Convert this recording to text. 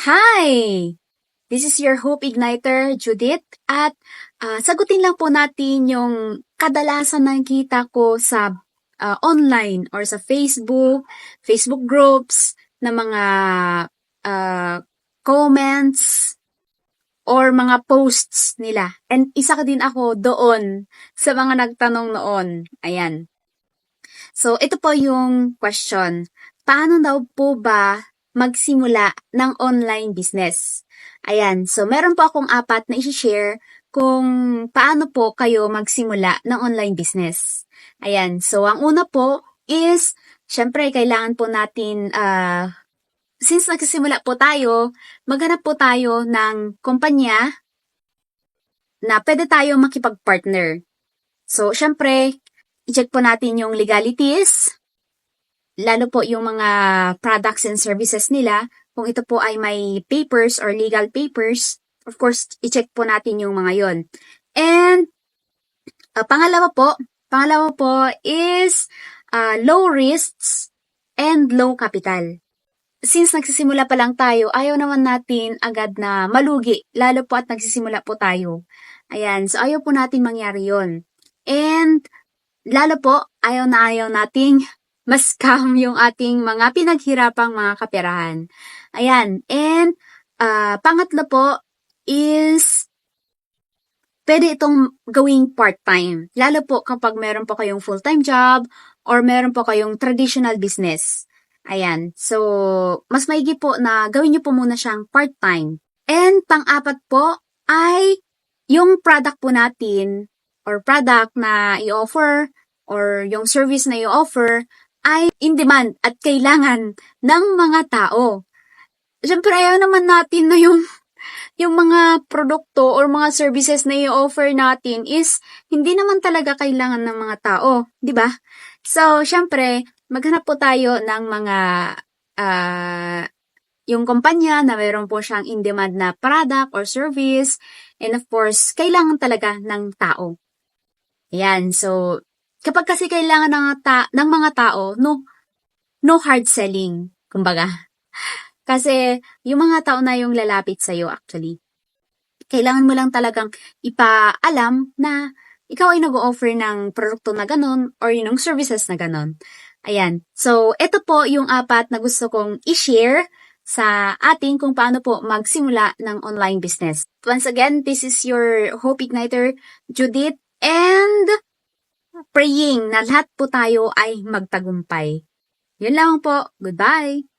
Hi! This is your Hope Igniter, Judith, at sagutin lang po natin yung kadalasan nakikita ko sa online or sa Facebook groups na mga comments or mga posts nila. And isa ka din ako doon sa mga nagtanong noon. Ayan. So, ito po yung question. Paano daw po ba magsimula ng online business? Ayan. So, meron po akong 4 na i-share kung paano po kayo magsimula ng online business. Ayan. So, ang una po is, syempre, kailangan po natin, since nagsisimula po tayo, maghanap po tayo ng kumpanya na pwede tayo makipag-partner. So, syempre, i-check po natin yung legalities, lalo po yung mga products and services nila. Kung ito po ay may papers or legal papers, of course, i-check po natin yung mga yon. And, pangalawa po is low risks and low capital. Since nagsisimula pa lang tayo, ayaw naman natin agad na malugi, lalo po at nagsisimula po tayo. Ayan, so ayaw po natin mangyari yon. And, lalo po, ayaw nating ma-scam yung ating mga pinaghirapang mga kaperahan. Ayan. And, pangatlo po is, pwede itong gawing part-time. Lalo po kapag meron po kayong full-time job or meron po kayong traditional business. Ayan. So, mas maigi po na gawin nyo po muna siyang part-time. And, pang-apat po ay yung product po natin or product na i-offer or yung service na i-offer ay in demand at kailangan ng mga tao. Siyempre, ayaw naman natin na yung mga produkto or mga services na i-offer natin is hindi naman talaga kailangan ng mga tao, di ba? So, siyempre, maghanap po tayo ng mga yung kumpanya na mayroon po siyang in-demand na product or service, and of course, kailangan talaga ng tao. Yan, so, kapag kasi kailangan ng mga tao, no hard selling, kumbaga. Kasi, yung mga tao na yung lalapit sa'yo actually. Kailangan mo lang talagang ipaalam na ikaw ay nag-o-offer ng produkto na ganon or yung services na ganon. Ayan. So, ito po yung 4 na gusto kong i-share sa atin kung paano po magsimula ng online business. Once again, this is your Hope Igniter, Judith, and praying na lahat po tayo ay magtagumpay. Yun lang po. Goodbye!